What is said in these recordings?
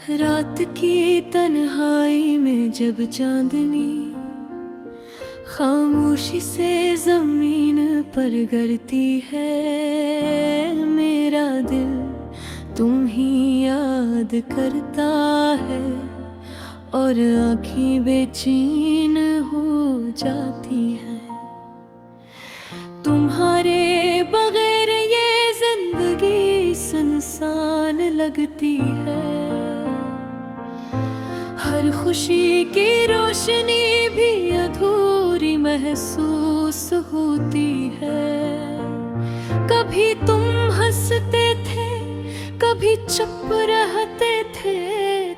रात की तन्हाई में जब चांदनी खामोशी से जमीन पर गिरती है, मेरा दिल तुम ही याद करता है और आँखें बेचैन हो जाती है। तुम्हारे बगैर ये जिंदगी सुनसान लगती है। हर खुशी की रोशनी भी अधूरी महसूस होती है। कभी तुम हंसते थे, कभी चुप रहते थे।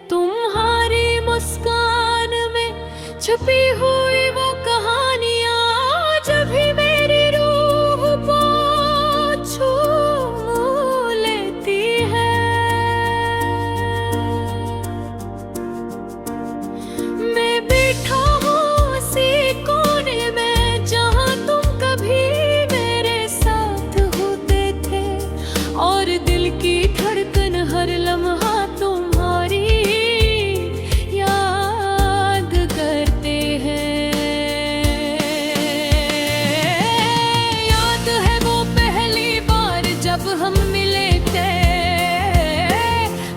तुम्हारी मुस्कान में छुपी हुई वो कहानियां जब भी मेरी रूह को छू लेती है। मैं बैठा हूँ उसी कोने में जहाँ तुम कभी मेरे साथ होते थे, और दिल की धड़कन हर लम्हा तुम्हारी याद करते हैं। याद है वो पहली बार जब हम मिले थे,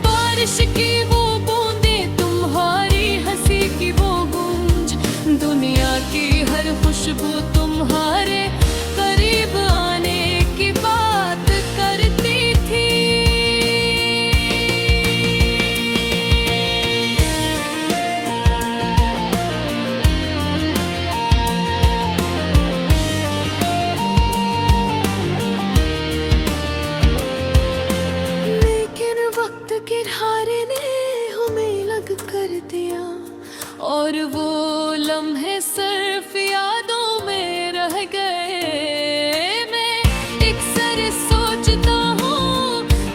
बारिश की वो बूंदें, तुम्हारी हंसी की वो गूंज, दुनिया की हर खुशबू तुम्हारे करीब आने की बात करती थी। लेकिन वक्त के धारे ने हमें अलग कर दिया, और वो लम्हे सिर्फ यादों में रह गए। मैं अक्सर सोचता हूँ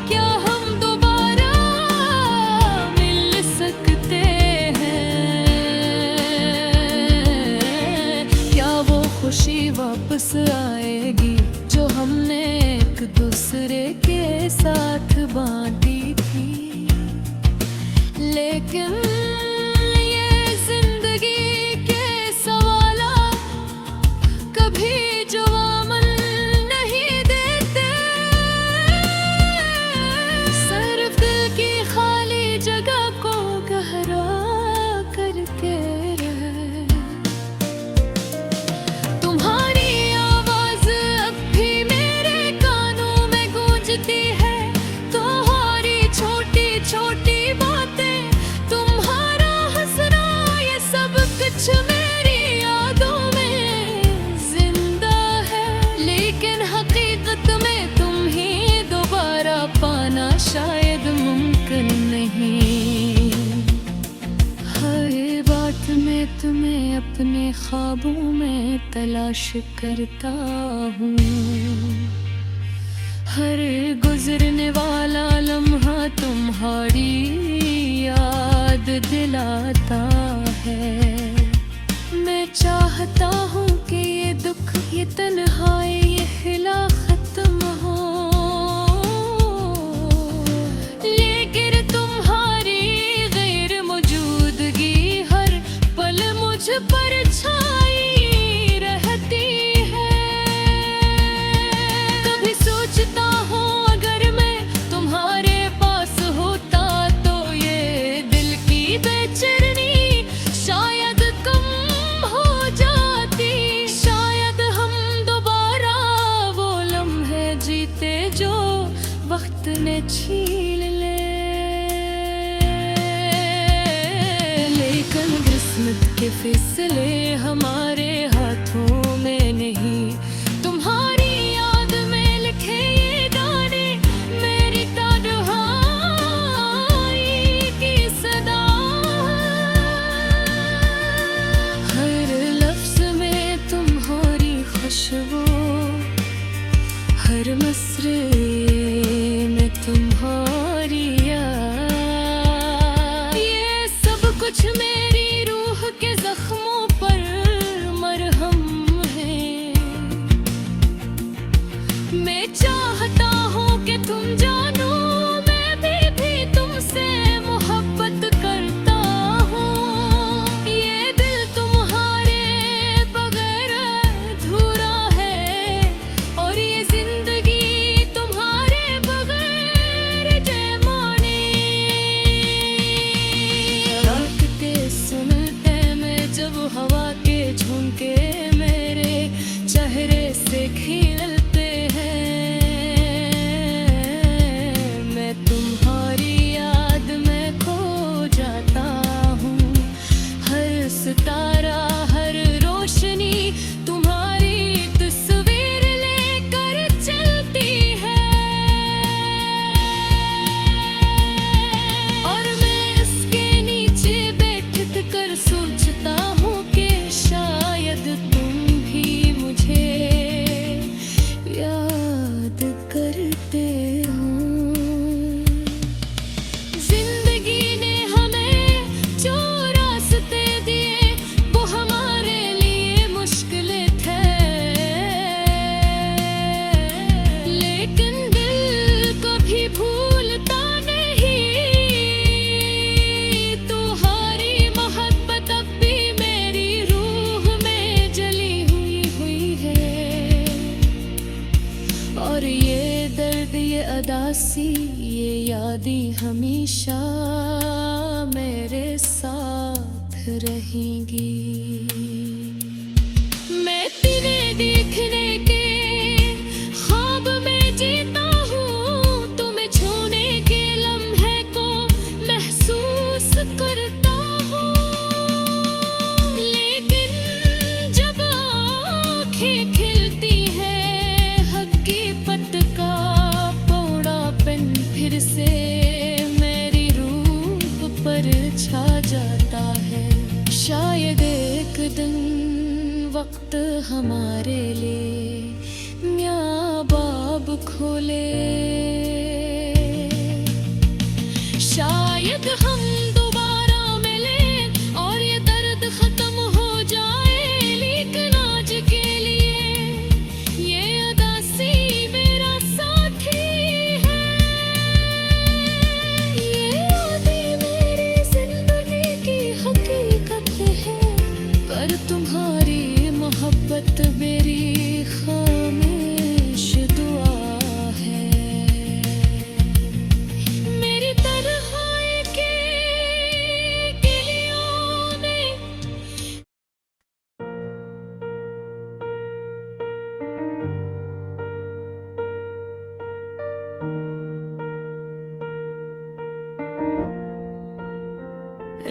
क्या हम दोबारा मिल सकते हैं, क्या वो खुशी वापस आएगी जो हमने एक दूसरे के साथ बांटी थी। लेकिन ये जिंदगी के सवालात कभी जवाब नहीं देते। सिर्फ दिल की खाली जगह को गहरा करके रहे। तुम्हारी आवाज अब भी मेरे कानों में गूंजती है। तुम्हारी छोटी छोटी बातें, तुम्हारा हंसना, ये सब कुछ मेरी यादों में जिंदा है। लेकिन हकीकत में तुम ही दोबारा पाना शायद मुमकिन नहीं। हर बात में तुम्हें अपने ख्वाबों में तलाश करता हूँ। हर गुजरने वाला लम्हा तुम्हारी याद दिलाता है। मैं चाहता हूँ कि ये दुख, ये तन्हाई, ये हिला खत्म हो, लेकिन तुम्हारी गैर मौजूदगी हर पल मुझ पर छाई रहती है। कभी सोचता हूँ अगर मैं तुम्हारे पास होता तो ये दिल की बेचैनी शायद कम हो जाती। शायद हम दोबारा वो लम्हे जीते जो वक्त ने छीन ले। लेकिन किस्मत के फैसले हमारे हाथों में नहीं। तुम्हारी याद में लिखे ये गाने मेरी तन्हाई की सदा। हर लफ्ज में तुम्हारी खुशबू, हर मसरे में तुम्हारी याद, ये सब कुछ मेरी रूह के जख्मों पर मरहम जब हवा के झोंके मेरे चेहरे से खिलते हैं, मैं तुम्हारी याद में खो जाता हूँ। हर सितारा, हर रोशनी तुम्हारी तस्वीर लेकर चलती है, और मैं इसके नीचे बैठ कर सोचता हूँ कि शायद तुम भी मुझे याद करते हो। जिंदगी ने हमें जो रास्ते दिए वो हमारे लिए मुश्किल थे, लेकिन दिल कभी भूलता नहीं। तुम्हारी मोहब्बत अब भी मेरी रूह में जली हुई है, और ये दर्द, ये अदासी, ये यादें हमेशा मेरे साथ रहेंगी। मैं तुम्हें देखने के ख्वाब में जीता हूँ, तुम्हें छूने के लम्हे को महसूस करता हूँ, लेकिन जब आँखें खिलती हैं हकीकत का पौड़ापन फिर से मेरी रूह पर छा जाता है। शायद एक दिन वक्त हमारे लिए मियाँ बाब खोले, शायद हम दोबारा मिलें और ये दर्द खत्म हो जाए, लेकिन आज के लिए ये अदासी मेरा साथी है। ये यादें मेरी जिंदगी की हकीकत है, पर तुम्हारी मोहब्बत मेरी खामोश दुआ है। मेरी तन्हाई के गिलियों ने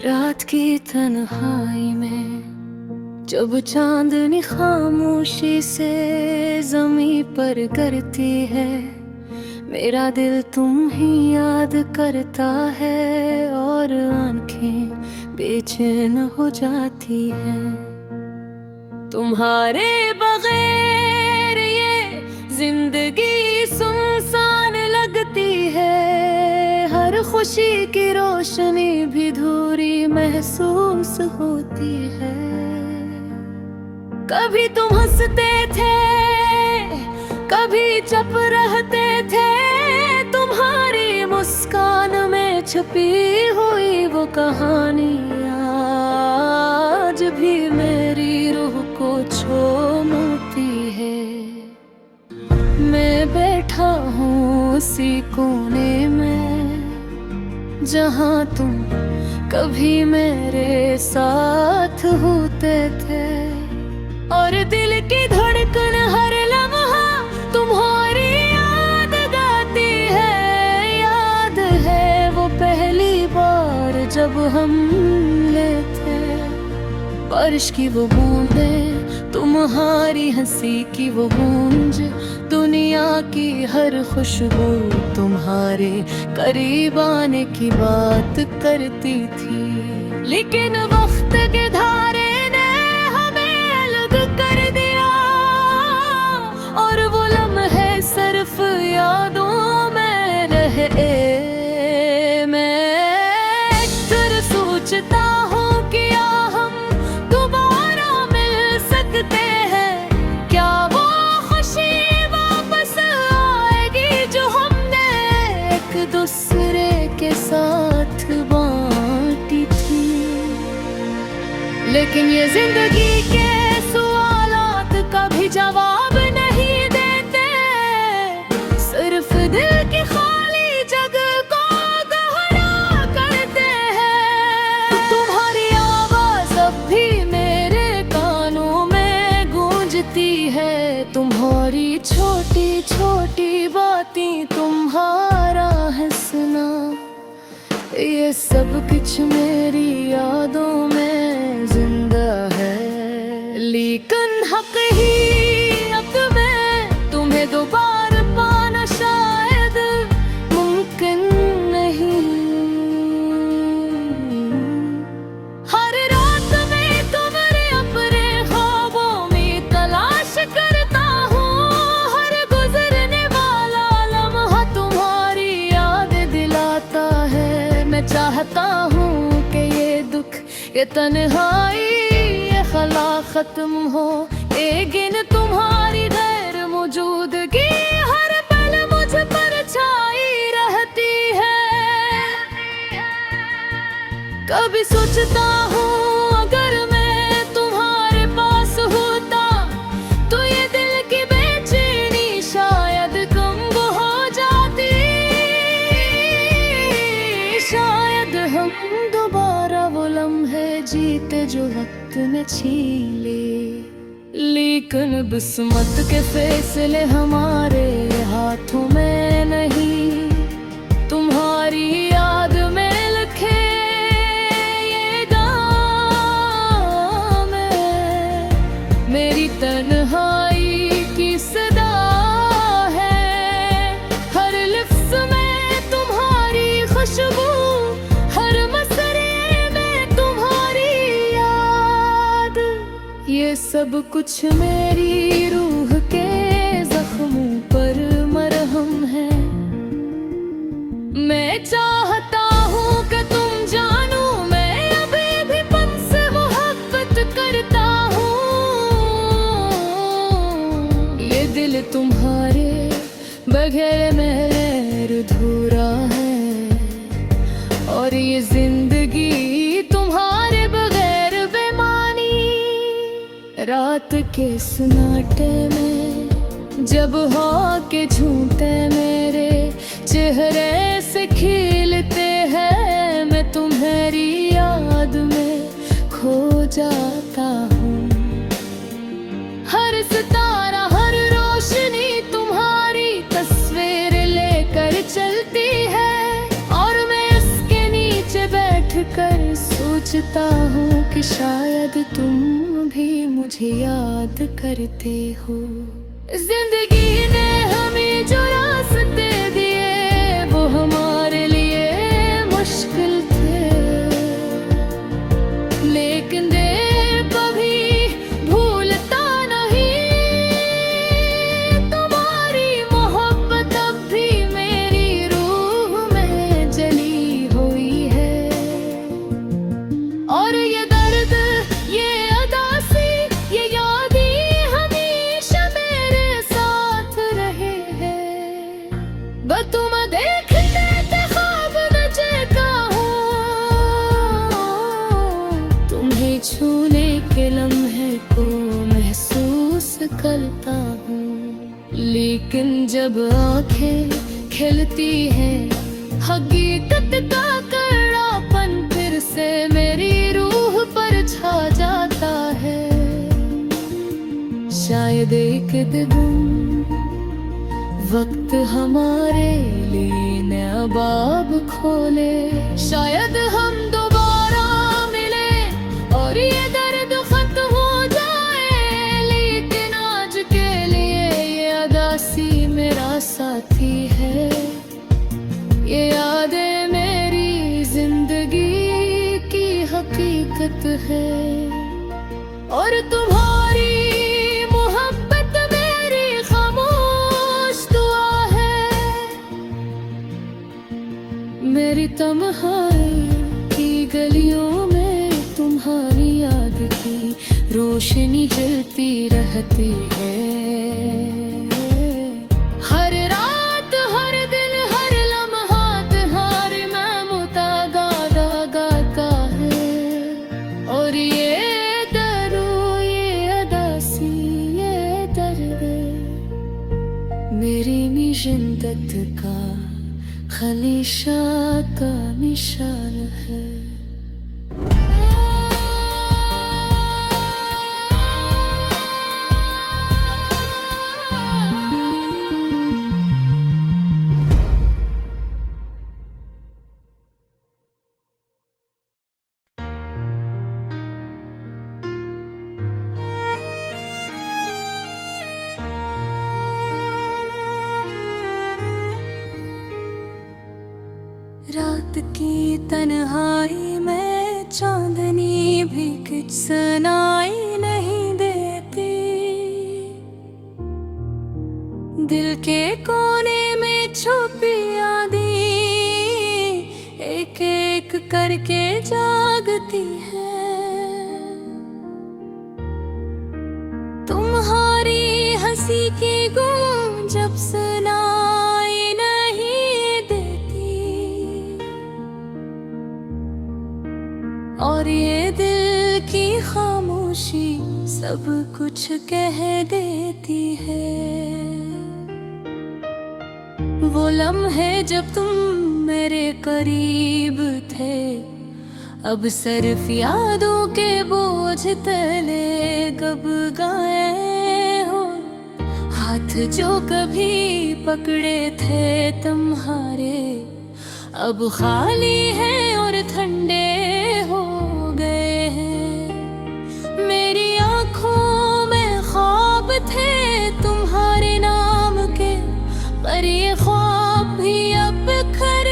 रात की तन्हाई में जब चांदनी खामोशी से ज़मीं पर गिरती है, मेरा दिल तुम ही याद करता है और आंखें बेचैन हो जाती हैं। तुम्हारे बगैर ये जिंदगी सुनसान लगती है, हर खुशी की रोशनी भी धूरी महसूस होती है। कभी तुम हंसते थे, कभी चुप रहते थे, तुम्हारी मुस्कान में छुपी हुई वो कहानी आज भी मेरी रूह को छूती है। मैं बैठा हूँ उसी कोने में जहाँ तुम कभी मेरे साथ होते थे, और दिल की धड़कन हर लम्हा तुम्हारी याद गाती है। याद है वो पहली बार जब हम मिले थे, बारिश की वो बूंदें, तुम्हारी हंसी की वो गूंज, दुनिया की हर खुशबू तुम्हारे करीब आने की बात करती थी। लेकिन वक्त के धारे ने हमें अलग कर दिया, और वो लम्हे सिर्फ यादों में रहे। मैं अक्सर सोचता हूँ क्या हम दोबारा मिल सकते हैं, क्या वो खुशी वापस आएगी जो हमने एक दूसरे के साथ बांटी थी। लेकिन ये जिंदगी के सवालात का भी जवाब नहीं देते, सिर्फ दिल की खाली जगह को गहरा करते हैं। तुम्हारी आवाज अब भी ये सब कुछ मेरी यादों में जिंदा है, लेकिन हक ही अब मैं तुम्हें दोबारा पाना शायद मुमकिन नहीं। हर रात में तुम्हारे अपने ख्वाबों में तलाश करता हूँ, हर गुजरने वाला लम्हा तुम्हारी याद दिलाता है। मैं चाहता हूँ कि ये दुख, ये तन्हाई, ये खला खत्म हो, लेकिन तुम्हारी गैर मौजूदगी हर पल मुझ पर छाई रहती है। कभी सोचता हूँ अगर मैं तुम्हारे पास होता तो ये दिल की बेचैनी शायद कम हो जाती, शायद हम दोबारा वो लम्हे जीते जो वक्त ने छीन लिए। लेकिन किस्मत के फैसले हमारे हाथों में नहीं, तुम्हारी याद में लिखे ये गाम है, मेरी तन्हाई की सदा है। हर लिफ्ज़ में तुम्हारी खुशबू, हर मसरे में तुम्हारी याद, ये सब कुछ मेरी रूह के जख्मों पर मरहम है। मैं चाहता हूँ कि तुम जानो मैं अभी भी तुमसे मोहब्बत करता हूँ। ये दिल तुम्हारे बगैर मेहर अधूरा है, और ये जिंदगी तुम्हारे बगैर बेमानी। रात के सन्नाटे में जब हवा के झूठे मेरे चेहरे से खिलते हैं, मैं तुम्हारी याद में खो जाता हूँ। हर सितारा, हर रोशनी तुम्हारी तस्वीर लेकर चलती है, और मैं इसके नीचे बैठकर सोचता हूँ कि शायद तुम भी मुझे याद करते हो। जिंदगी ने हमें जो रास्ते दिए वो हमारे लिए मुश्किल थे, लेकिन देर कभी भूलता नहीं। तुम्हारी मोहब्बत अब भी मेरी रूह में जली हुई है, और ये दर्द, ये उदासी, ये यादें हमेशा मेरे साथ रहे हैं। बस तुम देखते थे ख्वाब न देखा हूँ, तुम्हें छूने के लम्हे को महसूस करता हूँ। लेकिन जब आंखें खिलती हैं, हकीकत का कड़ापन फिर से मेरी रूह पर छा जाता है। शायद एक दिन वक्त हमारे लिए नया बाब खोले, शायद हम दोबारा मिले और ये दर्द खत्म हो जाए। लेकिन आज के लिए ये उदासी मेरा साथी है, ये यादें मेरी जिंदगी की हकीकत है, और तुम्हारी मोहब्बत मेरी खामोश दुआ है। मेरी तन्हाई की गलियों में तुम्हारी याद की रोशनी जलती रहती है। हर रात, हर दिन, हर लम्हा तुम्हारे मैं मुतागा गाता है, और ये दरो, ये अदासी, ये दर्द मेरी मिजंदत का खलीशा का निशान है। की तन्हाई में चांदनी भी कुछ सुनाई नहीं देती। दिल के कोने में छुपी यादें एक एक करके जागती है। तुम्हारी हंसी की गूंज जब सुनाई नहीं देती, और ये दिल की खामोशी सब कुछ कह देती है। वो लम्हे जब तुम मेरे करीब थे, अब सिर्फ यादों के बोझ तले कब गए हो। हाथ जो कभी पकड़े थे तुम्हारे, अब खाली है और ठंडे हो गए हैं। मेरी आँखों में ख्वाब थे तुम्हारे नाम के, पर ये ख्वाब भी अब बिखर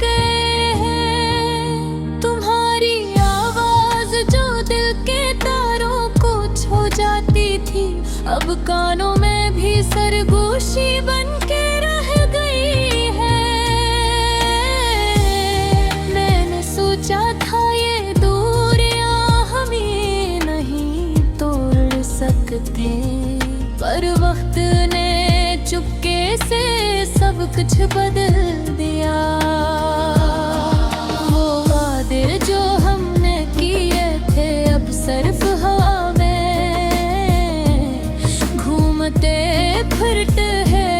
गए हैं। तुम्हारी आवाज जो दिल के तारों को छू जाती थी, अब कानों में भी सरगोशी बन के रह गई है। मैंने सोचा था ये दूरियां हमें नहीं तोड़ सकते, पर वक्त ने चुपके से सब कुछ बदल दिया। वो वादे जो हमने किए थे अब सिर्फ हवा में घूमते फिरते हैं।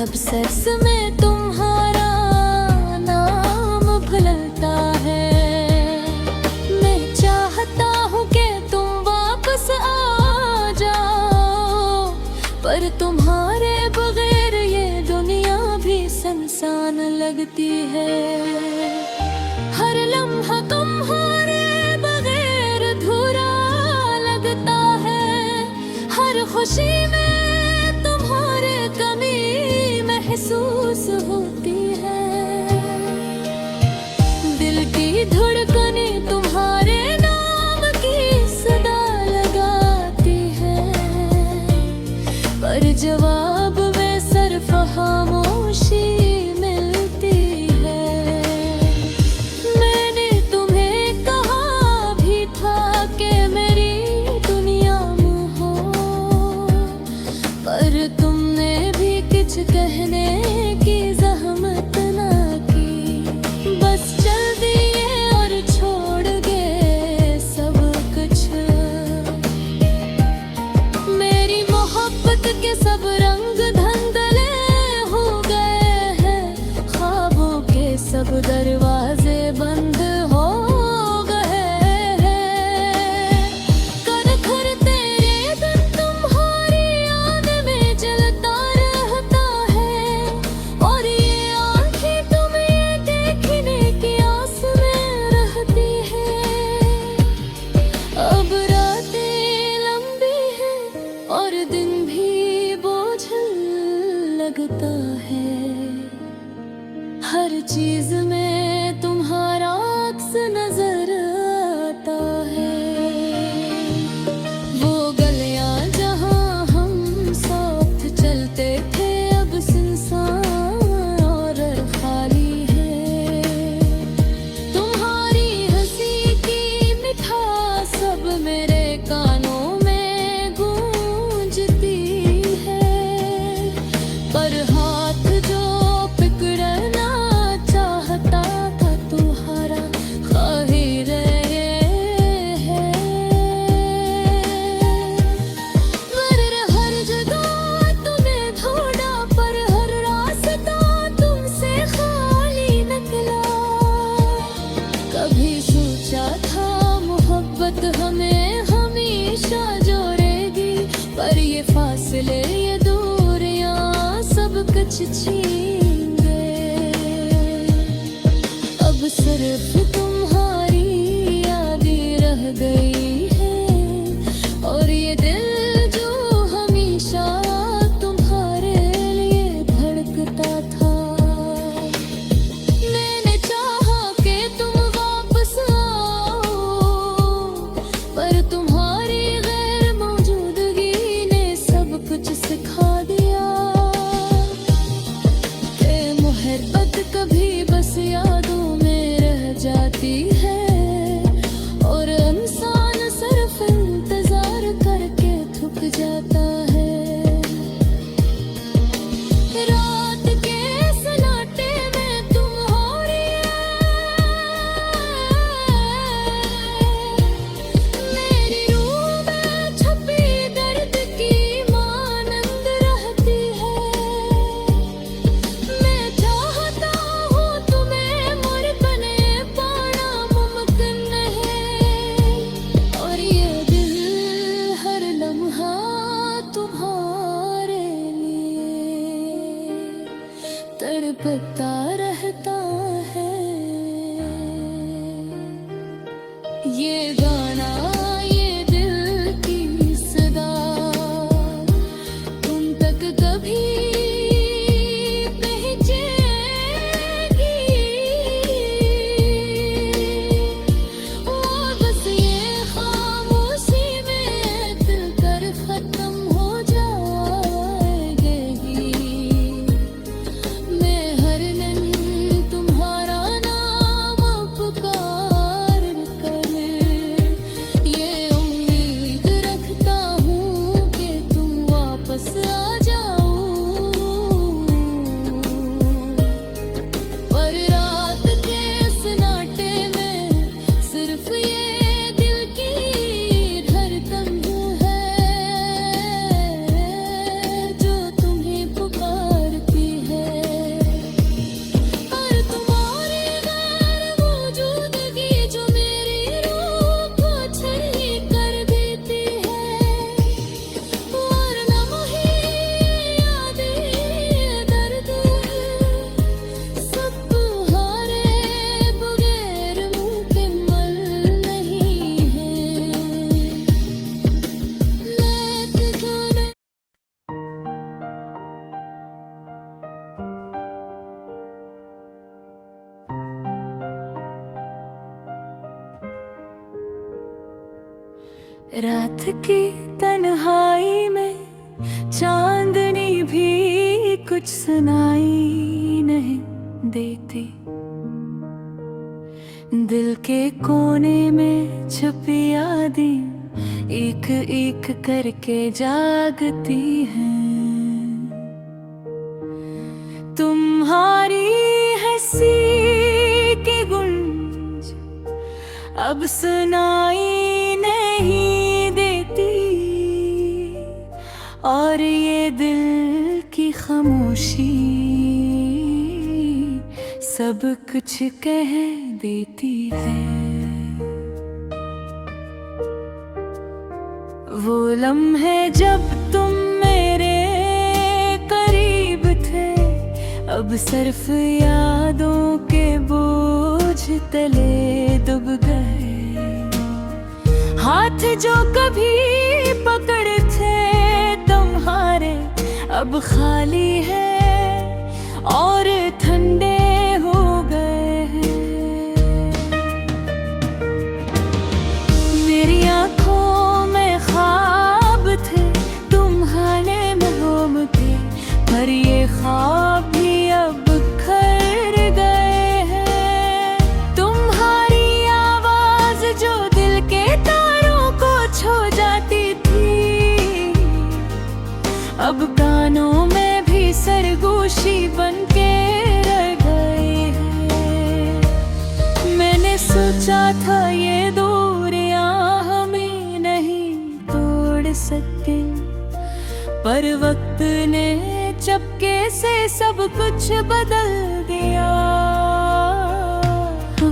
अब सच में तुम्हारा नाम भुलता है। मैं चाहता हूँ कि तुम वापस आ जाओ, पर तुम्हारे बगैर ये दुनिया भी सुनसान लगती है। हर लम्हा तुम्हारे बगैर अधूरा लगता है। हर खुशी में तुम्हारे कमी महसूस होती है। दिल की धड़कनें तुम्हारे नाम की सदा लगाती है, पर जवाब में सिर्फ खामोशी मिलती है। मैंने तुम्हें कहा भी था कि मेरी दुनिया में हो, पर तुमने भी कुछ कहने की ज़हमत ना की। बस चल दिए और छोड़ गए सब कुछ। मेरी मोहब्बत के सब रंग धंधले हो गए हैं। ख्वाबों के सब दरवाजे बंद हो गए हैं। कर कर तेरे दिन तुम्हारी याद में जलता रहता है, और ये आँखें तुम्हें देखने की आस में रहती है। अब रातें लंबी हैं और दिन भी बोझल लगता है। हर चीज में तुम्हारा अक्स नजर आता है। वो गलियां जहां हम साथ चलते थे अब सुनसान और खाली है। तुम्हारी हंसी की मिठास सब मेरे कानों में गूंजती है, पर हाथ जो पकड़ना चाहता कुछ छीन गए। अब सिर्फ तुम्हारी यादें रह गई है, और ये दिल जो हमेशा तुम्हारे लिए धड़कता था। मैंने चाहा कि तुम वापस आओ, पर तुम्हारी गैर मौजूदगी ने सब कुछ सिखा दिया कि मोहब्बत कभी बस यादों में रह जाती है, और इंसान सिर्फ इंतजार करके थक जाता है। रात के सन्नाटे में तुम हो रही मेरी रूह में छुपी दर्द की मानंद रहती है। मैं चाहता हूँ तुम्हें मोर बने पाना मुमकिन नहीं, और ये दिल हर लम्हा तुम्हारे लिए तड़पता रहता है। ये गाना, ये दिल की सदा तुम तक कभी पहुंचेगी। और बस ये खामोशी में दिल कर खत्म हो जाएगी। मैं हर दिन तुम्हारा नाम पुकार कर ये उम्मीद रखता हूँ कि तुम वापस आ जाओ, पर रात के सन्नाटे में सिर्फ ये दिल की धड़कन है जो तुम्हें पुकारती है। और तुम्हारी गैर मौजूदगी जो मेरी रूह को छही कर देती है, और लम्हे यादें दर्द सब तुम्हारे बगैर मुकम्मल नहीं है। लेट जाने रात की तन्हाई में चांदनी भी कुछ सुनाई नहीं देती। दिल के कोने में छुपी यादें एक एक करके जागती हैं। तुम्हारी हंसी की गूंज अब सुनाई नहीं देती, और ये दिल की खामोशी सब कुछ कह देती है। वो लम्हे जब तुम मेरे करीब थे, अब सिर्फ यादों के बोझ तले डूब गए। हाथ जो कभी पकड़े थे तुम्हारे अब खाली है, और ठंडे हो गए हैं। मेरी आँखों में ख्वाब थे तुम्हारे महबूब के, पर ये ख्वाब भी अब खर गए हैं। तुम्हारी आवाज जो दिल के तारों को छू जाती थी, अब कानों में भी सरगोशी बनके रह गए हैं। मैंने सोचा था ये दूरियां हमें नहीं तोड़ सके, पर वक्त ने चपके से सब कुछ बदल दिया।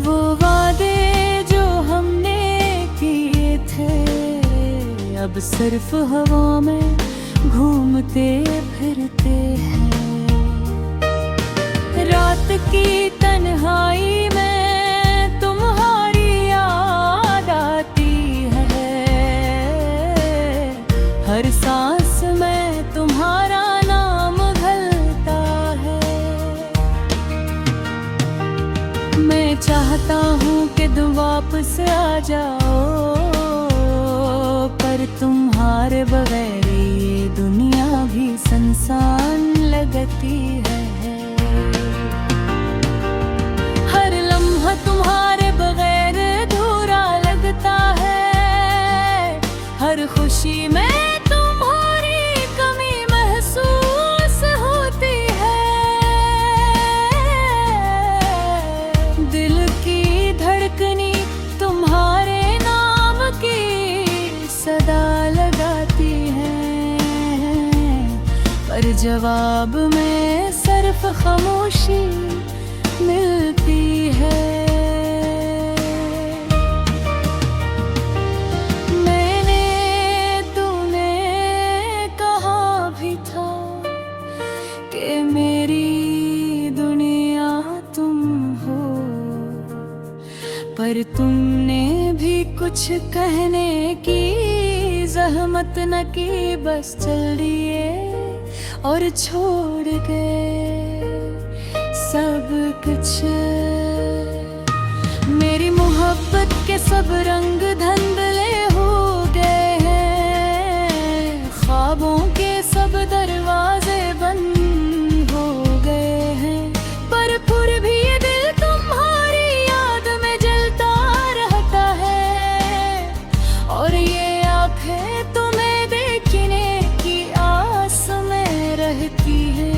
वो वादे जो हमने किए थे अब सिर्फ हवा में घूमते फिरते हैं। की तन्हाई में तुम्हारी याद आती है, हर सांस में तुम्हारा नाम घलता है। मैं चाहता हूँ कि तुम वापस आ जाओ, पर तुम्हारे बगैर ये दुनिया भी सुनसान लगती है। हर लम्हा तुम्हारे बगैर अधूरा लगता है, हर खुशी में तुम्हारी कमी महसूस होती है। दिल की धड़कनी तुम्हारे नाम की सदा लगाती है, पर जवाब में सिर्फ खामोशी मिलती है। मैंने तूने कहा भी था कि मेरी दुनिया तुम हो, पर तुमने भी कुछ कहने की जहमत न की, बस चल दिए और छोड़ गए सब कुछ। मेरी मोहब्बत के सब रंग धुंधले हो गए हैं, ख्वाबों के सब दरवाजे बंद हो गए हैं, पर फिर भी ये दिल तुम्हारी याद में जलता रहता है, और ये आँखें तुम्हें देखने की आस में रहती है।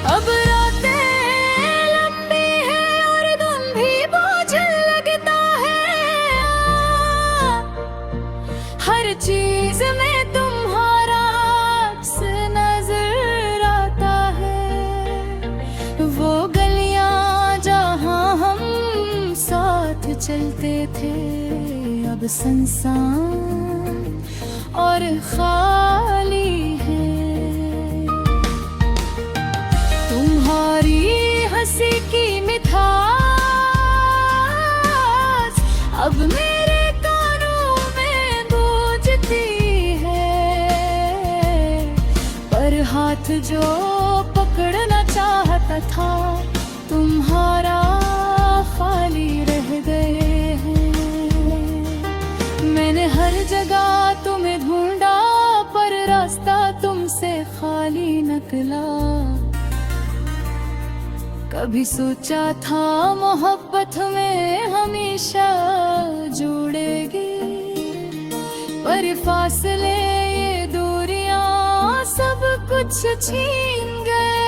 अब रातें लंबी हैं और दिन भी बोझिल लगता है, हर चीज में तुम्हारा अक्स नजर आता है। वो गलियां जहां हम साथ चलते थे, अब सुनसान और खाली है। तुम्हारी हंसी की मिठास अब मेरे कानों में गूंजती है, पर हाथ जो पकड़ना चाहता था तुम्हारा खाली रह गए हैं। मैंने हर जगह तुम्हें ढूंढा, पर रास्ता तुमसे खाली निकला। कभी सोचा था मोहब्बत में हमेशा जुड़ेगी, पर फासले ये दूरियां सब कुछ छीन गए।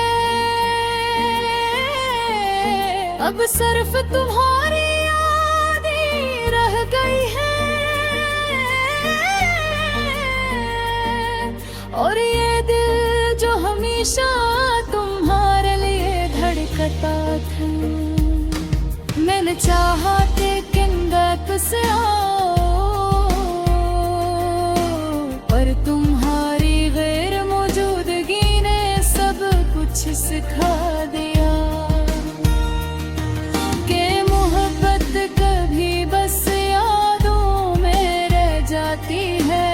अब सिर्फ तुम्हारी याद ही रह गई है, और ये दिल जो हमेशा तुम्हारे लिए धड़कता था। मैंने चाहा लेकिन वापस आओ, पर तुम्हारी गैर मौजूदगी ने सब कुछ सिखा दिया कि मोहब्बत कभी बस यादों में रह जाती है,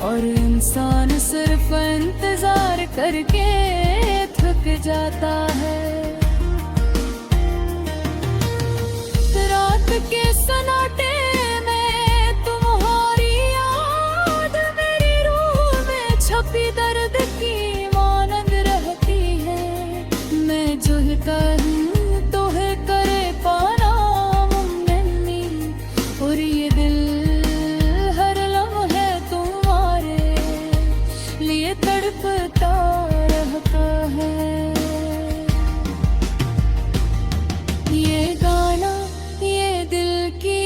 और इंसान सिर्फ इंतजार करके थक जाता है। रात के सन्नाटे में तुम्हारी याद मेरी रूह में छपी दर्द की मानंद रहती है। मैं जो कहूँ तो है करे पाना मुमकिन नहीं, और ये दिल हर लम्हे तुम्हारे लिए तड़पता रहता है। ये गाना ये दिल की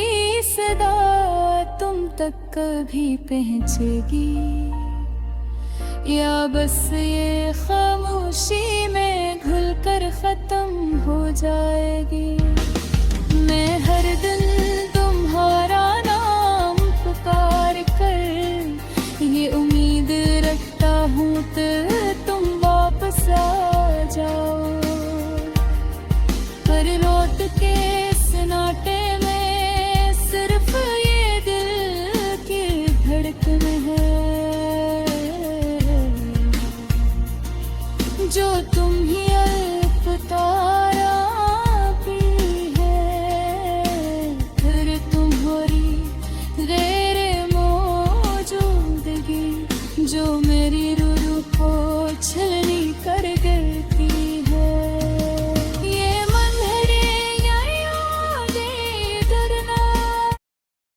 सदा तुम तक कभी पहुंचेगी, या बस ये खामोशी में घुलकर खत्म हो जाएगी। मैं हर दिन तुम्हारा नाम पुकार कर ये उम्मीद जो मेरी रूह को छलनी कर गए